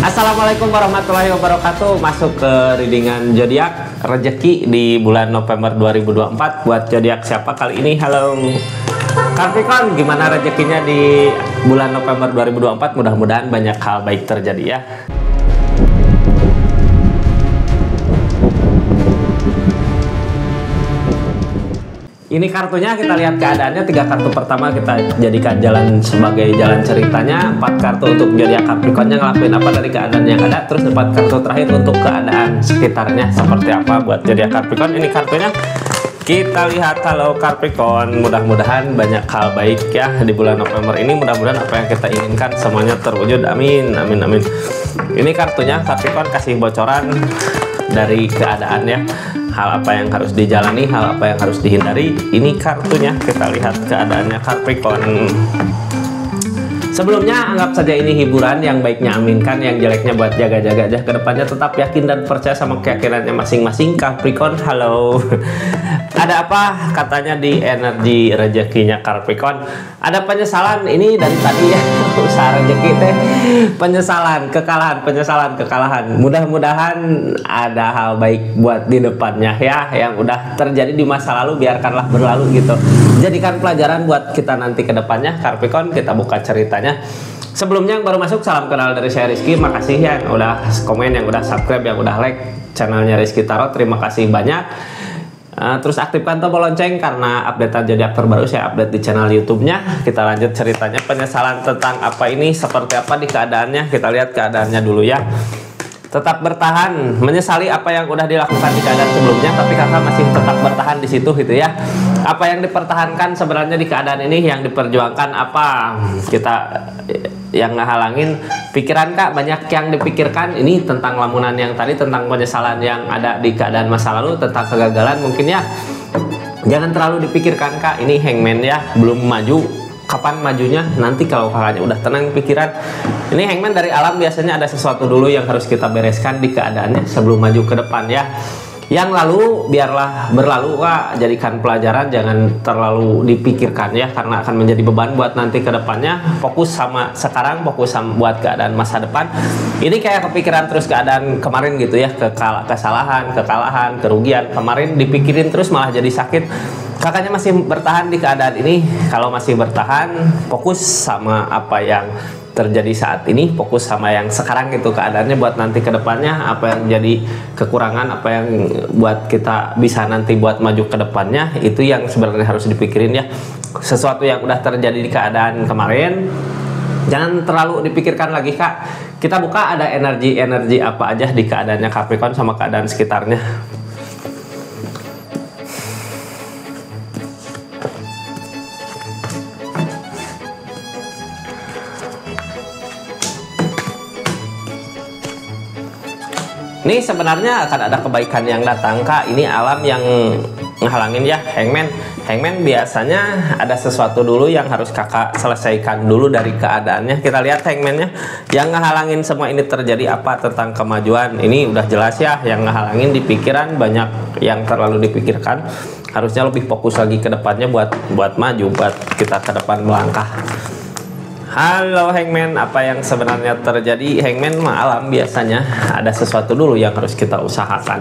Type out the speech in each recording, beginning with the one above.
Assalamualaikum warahmatullahi wabarakatuh. Masuk ke readingan zodiak rezeki di bulan November 2024 buat zodiak siapa kali ini? Halo Capricorn, gimana rezekinya di bulan November 2024? Mudah-mudahan banyak hal baik terjadi ya. Ini kartunya kita lihat keadaannya. 3 kartu pertama kita jadikan jalan sebagai jalan ceritanya. 4 kartu untuk zodiak Capricornnya ngelakuin apa dari keadaan yang ada. Terus 4 kartu terakhir untuk keadaan sekitarnya seperti apa buat zodiak Capricorn. Ini kartunya. Kita lihat kalau Capricorn, mudah-mudahan banyak hal baik ya di bulan November ini. Mudah-mudahan apa yang kita inginkan semuanya terwujud. Amin, amin, amin. Ini kartunya Capricorn kasih bocoran dari keadaannya. Hal apa yang harus dijalani, hal apa yang harus dihindari. Ini kartunya, kita lihat keadaannya Capricorn. Sebelumnya anggap saja ini hiburan, yang baiknya aminkan, yang jeleknya buat jaga-jaga aja. Kedepannya tetap yakin dan percaya sama keyakinannya masing-masing. Capricorn, halo. Ada apa katanya di energi rezekinya Capricorn? Ada penyesalan ini dari tadi ya, usaha rezeki teh. Penyesalan, kekalahan. Mudah-mudahan ada hal baik buat di depannya ya. Yang udah terjadi di masa lalu biarkanlah berlalu gitu. Jadikan pelajaran buat kita nanti ke depannya Capricorn. Kita buka ceritanya. Sebelumnya yang baru masuk, salam kenal dari saya Rizky. Makasih yang udah komen, yang udah subscribe, yang udah like channelnya Rizky Tarot. Terima kasih banyak. Terus aktifkan tombol lonceng karena updatean zodiak terbaru saya update di channel YouTube-nya. Kita lanjut ceritanya. Penyesalan tentang apa ini, seperti apa di keadaannya. Kita lihat keadaannya dulu ya. Tetap bertahan, menyesali apa yang udah dilakukan di keadaan sebelumnya, tapi kakak masih tetap bertahan di situ gitu ya. Apa yang dipertahankan sebenarnya di keadaan ini, yang diperjuangkan apa? Kita yang ngehalangin pikiran kak, banyak yang dipikirkan. Ini tentang lamunan yang tadi, tentang penyesalan yang ada di keadaan masa lalu, tentang kegagalan mungkin ya. Jangan terlalu dipikirkan kak. Ini hangman ya, belum maju. Kapan majunya? Nanti kalau kakaknya udah tenang pikiran. Ini hangman dari alam, biasanya ada sesuatu dulu yang harus kita bereskan di keadaannya sebelum maju ke depan ya. Yang lalu biarlah berlalu kak, jadikan pelajaran, jangan terlalu dipikirkan ya, karena akan menjadi beban buat nanti ke depannya. Fokus sama sekarang, fokus sama buat keadaan masa depan. Ini kayak kepikiran terus keadaan kemarin gitu ya, kesalahan, kekalahan, kerugian kemarin dipikirin terus malah jadi sakit. Kakaknya masih bertahan di keadaan ini. Kalau masih bertahan, fokus sama apa yang terjadi saat ini, fokus sama yang sekarang gitu keadaannya, buat nanti ke depannya apa yang jadi kekurangan, apa yang buat kita bisa nanti buat maju ke depannya, itu yang sebenarnya harus dipikirin ya. Sesuatu yang udah terjadi di keadaan kemarin jangan terlalu dipikirkan lagi kak. Kita buka ada energi-energi apa aja di keadaannya Capricorn sama keadaan sekitarnya. Ini sebenarnya akan ada kebaikan yang datang kak. Ini alam yang ngehalangin ya, hangman. Hangman biasanya ada sesuatu dulu yang harus kakak selesaikan dulu dari keadaannya. Kita lihat hangmannya. Yang ngehalangin semua ini terjadi apa, tentang kemajuan. Ini udah jelas ya, yang ngehalangin di pikiran banyak yang terlalu dipikirkan. Harusnya lebih fokus lagi ke depannya buat maju, buat kita ke depan melangkah. Halo hangman, apa yang sebenarnya terjadi? Hangman mah alam, biasanya ada sesuatu dulu yang harus kita usahakan,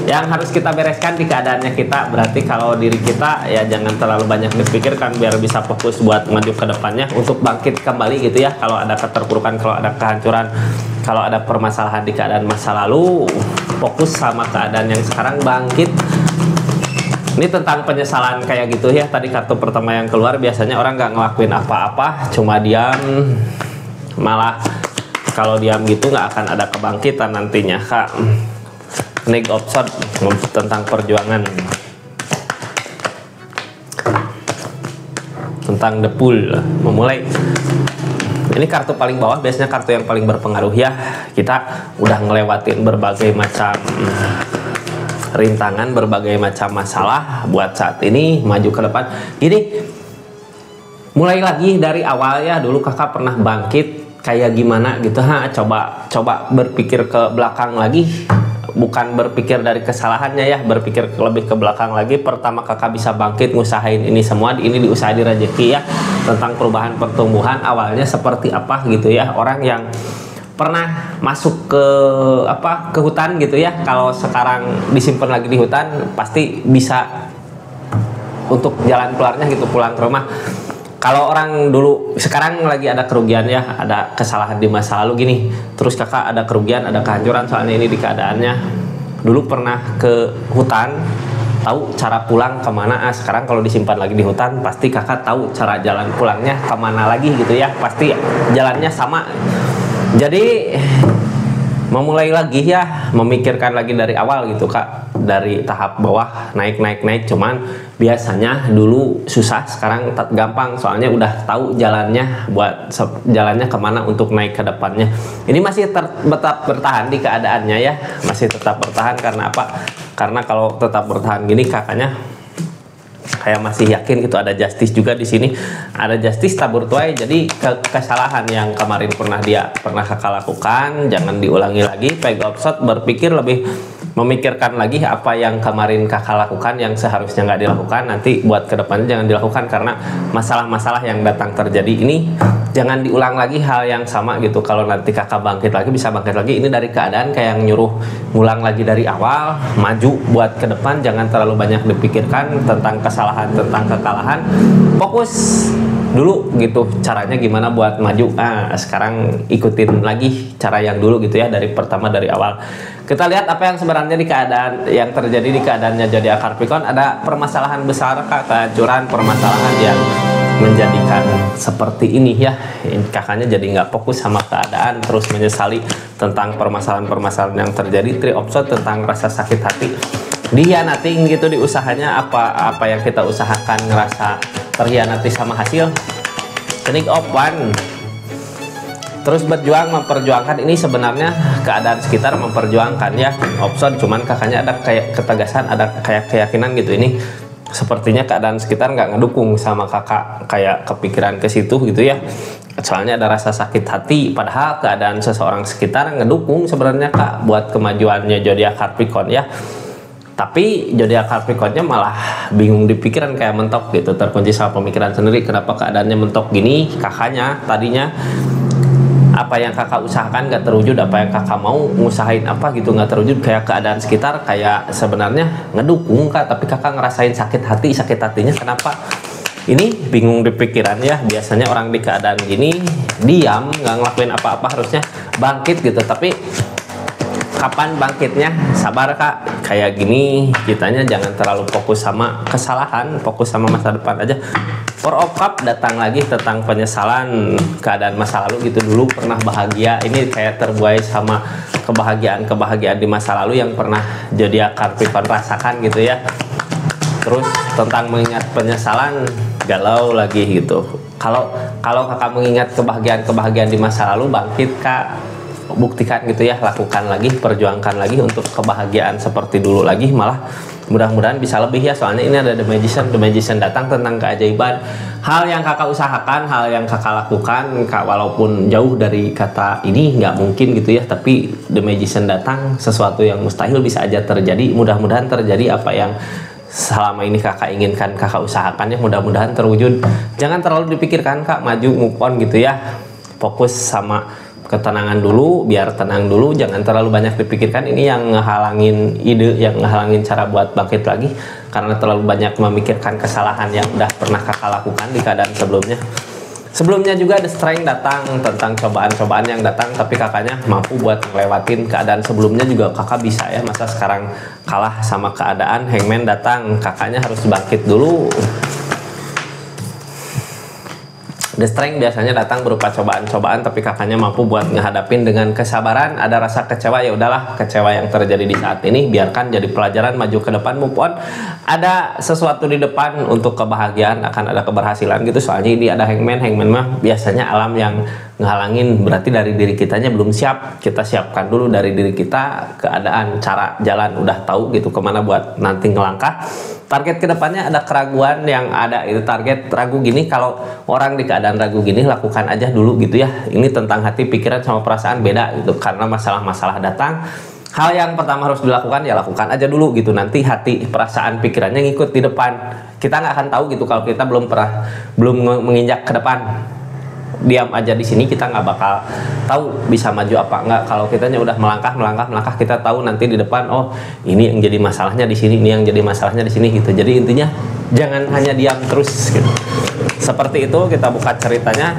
yang harus kita bereskan di keadaannya kita. Berarti kalau diri kita ya jangan terlalu banyak dipikirkan, biar bisa fokus buat maju ke depannya untuk bangkit kembali gitu ya. Kalau ada keterpurukan, kalau ada kehancuran, kalau ada permasalahan di keadaan masa lalu, fokus sama keadaan yang sekarang, bangkit. Ini tentang penyesalan kayak gitu ya. Tadi kartu pertama yang keluar, biasanya orang nggak ngelakuin apa-apa, cuma diam. Malah kalau diam gitu nggak akan ada kebangkitan nantinya kak. Neg of Swords tentang perjuangan, tentang the pool, memulai. Ini kartu paling bawah, biasanya kartu yang paling berpengaruh ya. Kita udah ngelewatin berbagai macam rintangan, berbagai macam masalah, buat saat ini maju ke depan. Ini mulai lagi dari awal ya. Dulu kakak pernah bangkit kayak gimana gitu, coba berpikir ke belakang lagi, bukan berpikir dari kesalahannya ya, berpikir lebih ke belakang lagi. Pertama kakak bisa bangkit, ngusahain ini semua, ini diusahain di rezeki ya, tentang perubahan pertumbuhan awalnya seperti apa gitu ya. Orang yang pernah masuk ke ke hutan gitu ya. Kalau sekarang disimpan lagi di hutan pasti bisa untuk jalan keluarnya gitu, pulang ke rumah. Kalau orang dulu, sekarang lagi ada kerugian ya, ada kesalahan di masa lalu gini, terus kakak ada kerugian, ada kehancuran, soalnya ini di keadaannya dulu pernah ke hutan, tahu cara pulang kemana. Sekarang kalau disimpan lagi di hutan pasti kakak tahu cara jalan pulangnya kemana lagi gitu ya, pasti jalannya sama. Jadi memulai lagi ya, memikirkan lagi dari awal gitu kak, dari tahap bawah naik, cuman biasanya dulu susah, sekarang gampang soalnya udah tahu jalannya, buat jalannya kemana untuk naik ke depannya. Ini masih tetap bertahan di keadaannya ya, masih tetap bertahan. Karena apa? Karena kalau tetap bertahan gini kakaknya kayak masih yakin gitu, ada justice juga di sini, ada justice tabur tuai. Jadi kesalahan yang kemarin pernah kakak lakukan jangan diulangi lagi. Pegawai shot berpikir lebih, memikirkan lagi apa yang kemarin kakak lakukan yang seharusnya nggak dilakukan, nanti buat kedepannya jangan dilakukan, karena masalah-masalah yang datang terjadi ini jangan diulang lagi hal yang sama gitu. Kalau nanti kakak bangkit lagi, bisa bangkit lagi, ini dari keadaan kayak nyuruh ngulang lagi dari awal, maju buat ke depan. Jangan terlalu banyak dipikirkan tentang kesalahan, tentang kekalahan, fokus dulu gitu caranya gimana buat maju. Sekarang ikutin lagi cara yang dulu gitu ya, dari pertama, dari awal. Kita lihat apa yang sebenarnya di keadaan yang terjadi di keadaannya zodiak Capricorn. Ada permasalahan besar kak, kehancuran, permasalahan yang menjadikan seperti ini ya. Kakaknya jadi nggak fokus sama keadaan, terus menyesali tentang permasalahan-permasalahan yang terjadi. Three of Swords tentang rasa sakit hati, dihianatin gitu di usahanya, apa yang kita usahakan ngerasa terhianati sama hasil. King of Wands, terus berjuang, memperjuangkan. Ini sebenarnya keadaan sekitar memperjuangkan ya, option, cuman kakaknya ada kayak ketegasan, ada kayak keyakinan gitu. Ini sepertinya keadaan sekitar nggak ngedukung sama kakak, kayak kepikiran ke situ gitu ya. Soalnya ada rasa sakit hati, padahal keadaan seseorang sekitar ngedukung sebenarnya kak buat kemajuannya zodiak Capricorn ya. Tapi zodiak Capricornnya malah bingung di pikiran, kayak mentok gitu, terkunci sama pemikiran sendiri. Kenapa keadaannya mentok gini? Kakaknya tadinya apa yang kakak usahakan gak terwujud, apa yang kakak mau ngusahain apa gitu gak terwujud, kayak keadaan sekitar kayak sebenarnya ngedukung kak, tapi kakak ngerasain sakit hatinya kenapa? Ini bingung di pikiran ya. Biasanya orang di keadaan gini diam, nggak ngelakuin apa-apa, harusnya bangkit gitu, tapi kapan bangkitnya? Sabar kak, kayak gini kitanya jangan terlalu fokus sama kesalahan, fokus sama masa depan aja. Four of Cups datang lagi tentang penyesalan keadaan masa lalu gitu. Dulu pernah bahagia, ini kayak terbuai sama kebahagiaan di masa lalu yang pernah zodiak Capricorn rasakan gitu ya. Terus tentang mengingat penyesalan, galau lagi gitu. Kalau kakak mengingat kebahagiaan di masa lalu, bangkit kak, buktikan gitu ya, lakukan lagi, perjuangkan lagi untuk kebahagiaan seperti dulu lagi. Malah mudah-mudahan bisa lebih ya, soalnya ini ada The Magician datang tentang keajaiban. Hal yang kakak usahakan, hal yang kakak lakukan kak, walaupun jauh dari kata ini nggak mungkin gitu ya, tapi The Magician datang, sesuatu yang mustahil bisa aja terjadi. Mudah-mudahan terjadi apa yang selama ini kakak inginkan, kakak usahakan ya, mudah-mudahan terwujud. Jangan terlalu dipikirkan kak, maju, move on gitu ya, fokus sama ketenangan dulu, biar tenang dulu, jangan terlalu banyak dipikirkan. Ini yang ngehalangin ide, yang ngehalangin cara buat bangkit lagi, karena terlalu banyak memikirkan kesalahan yang udah pernah kakak lakukan di keadaan sebelumnya. Sebelumnya juga ada Strength datang tentang cobaan-cobaan yang datang, tapi kakaknya mampu buat ngelewatin keadaan sebelumnya juga. Kakak bisa ya, masa sekarang kalah sama keadaan. Hangman datang, kakaknya harus bangkit dulu. The Strength biasanya datang berupa cobaan-cobaan, tapi kakaknya mampu buat ngehadapin dengan kesabaran. Ada rasa kecewa, ya udahlah, kecewa yang terjadi di saat ini biarkan jadi pelajaran, maju ke depan, move on. Ada sesuatu di depan untuk kebahagiaan, akan ada keberhasilan gitu. Soalnya ini ada Hangman mah biasanya alam yang ngehalangin, berarti dari diri kitanya belum siap. Kita siapkan dulu dari diri kita, keadaan, cara, jalan udah tahu gitu kemana buat nanti ngelangkah. Target kedepannya ada keraguan yang ada, itu target ragu gini. Kalau orang di keadaan ragu gini, lakukan aja dulu gitu ya. Ini tentang hati, pikiran sama perasaan beda gitu, karena masalah-masalah datang. Hal yang pertama harus dilakukan ya lakukan aja dulu gitu, nanti hati, perasaan, pikirannya ngikut di depan. Kita nggak akan tahu gitu kalau kita belum menginjak ke depan. diam aja di sini kita nggak bakal tahu bisa maju apa enggak. Kalau kitanya udah melangkah kita tahu nanti di depan, oh ini yang jadi masalahnya di sini, ini yang jadi masalahnya di sini gitu. Jadi intinya jangan hanya diam terus gitu. Seperti itu kita buka ceritanya.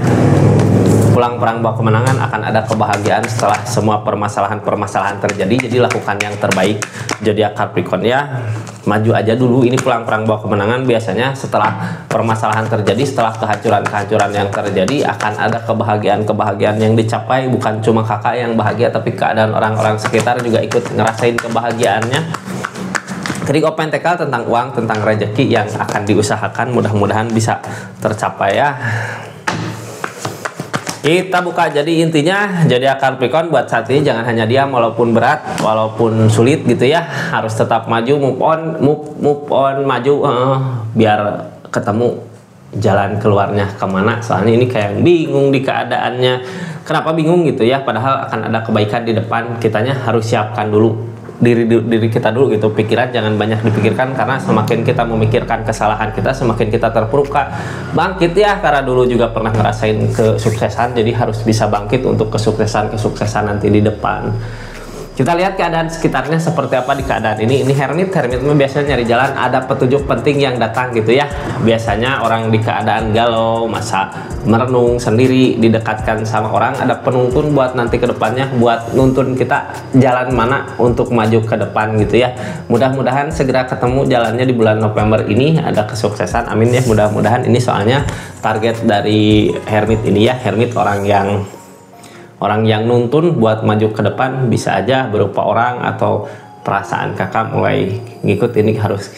Pulang perang bawa kemenangan, akan ada kebahagiaan setelah semua permasalahan terjadi. Jadi lakukan yang terbaik. Zodiak Capricorn ya, maju aja dulu. Ini pulang perang bawa kemenangan. Biasanya setelah permasalahan terjadi, setelah kehancuran yang terjadi, akan ada kebahagiaan yang dicapai. Bukan cuma kakak yang bahagia, tapi keadaan orang-orang sekitar juga ikut ngerasain kebahagiaannya. Trik Open Tekal tentang uang, tentang rezeki yang akan diusahakan, mudah-mudahan bisa tercapai ya. Kita buka, jadi intinya zodiak Capricorn buat saat ini jangan hanya diam, walaupun berat, walaupun sulit gitu ya, harus tetap maju, move on, maju, biar ketemu jalan keluarnya kemana. Soalnya ini kayak bingung di keadaannya. Kenapa bingung gitu ya, padahal akan ada kebaikan di depan. Kitanya harus siapkan dulu diri kita dulu gitu. Pikiran jangan banyak dipikirkan, karena semakin kita memikirkan kesalahan kita, semakin kita terpuruk Kak. Bangkit ya, karena dulu juga pernah ngerasain kesuksesan, jadi harus bisa bangkit untuk kesuksesan nanti di depan. Kita lihat keadaan sekitarnya seperti apa di keadaan ini. Ini Hermit biasanya nyari jalan, ada petunjuk penting yang datang gitu ya. Biasanya orang di keadaan galau, masa merenung sendiri, didekatkan sama orang, ada penuntun buat nanti ke depannya, buat nuntun kita jalan mana untuk maju ke depan gitu ya. Mudah-mudahan segera ketemu jalannya di bulan November ini, ada kesuksesan, amin ya. Mudah-mudahan ini soalnya target dari Hermit ini ya. Hermit orang yang nuntun buat maju ke depan, bisa aja berupa orang atau perasaan kakak mulai ngikut, ini harus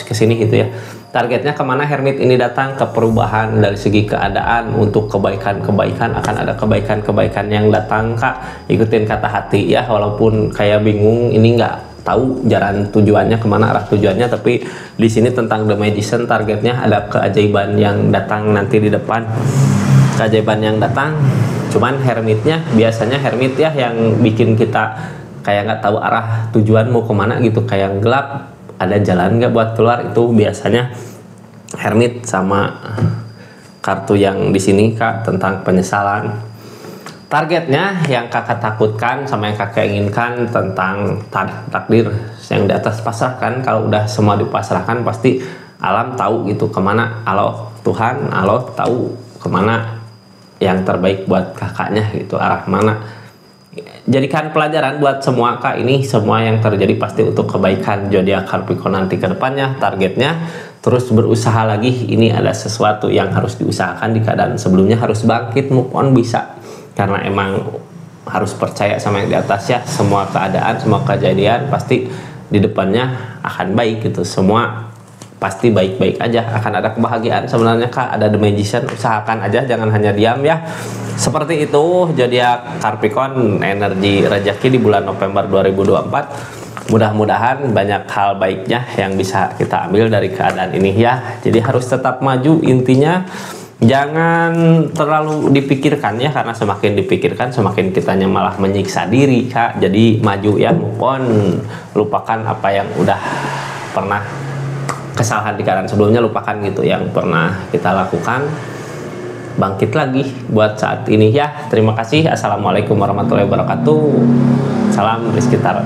kesini gitu ya. Targetnya kemana Hermit ini datang? Ke perubahan dari segi keadaan, untuk kebaikan, akan ada kebaikan yang datang Kak. Ikutin kata hati ya, walaupun kayak bingung, ini nggak tahu jalan tujuannya kemana, arah tujuannya, tapi di sini tentang The Magician, targetnya ada keajaiban yang datang nanti di depan. Keajaiban yang datang, cuman biasanya Hermit ya yang bikin kita kayak nggak tahu arah tujuan mau kemana gitu, kayak gelap, ada jalan nggak buat keluar. Itu biasanya Hermit. Sama kartu yang di sini Kak, tentang penyesalan. Targetnya yang kakak takutkan sama yang kakak inginkan, tentang takdir yang di atas pasrahkan. Kalau udah semua dipasrahkan, pasti alam tahu gitu kemana. Tuhan Allah tahu kemana yang terbaik buat kakaknya gitu, arah mana. Jadikan pelajaran buat semua Kak, ini semua yang terjadi pasti untuk kebaikan zodiak Capricorn nanti ke depannya. Targetnya terus berusaha lagi. Ini ada sesuatu yang harus diusahakan di keadaan sebelumnya, harus bangkit, move on bisa, karena emang harus percaya sama yang di atas ya. Semua keadaan, semua kejadian pasti di depannya akan baik gitu, semua pasti baik-baik aja, akan ada kebahagiaan sebenarnya Kak. Ada The Magician, usahakan aja, jangan hanya diam ya. Seperti itu zodiak Capricorn, energi rezeki di bulan November 2024. Mudah-mudahan banyak hal baiknya yang bisa kita ambil dari keadaan ini ya. Jadi harus tetap maju, intinya jangan terlalu dipikirkan ya, karena semakin dipikirkan semakin kitanya malah menyiksa diri Kak. Jadi maju ya, move on, lupakan apa yang udah pernah, kesalahan di keadaan sebelumnya lupakan gitu yang pernah kita lakukan, bangkit lagi buat saat ini ya. Terima kasih. Assalamualaikum warahmatullahi wabarakatuh. Salam Rizky Tarot.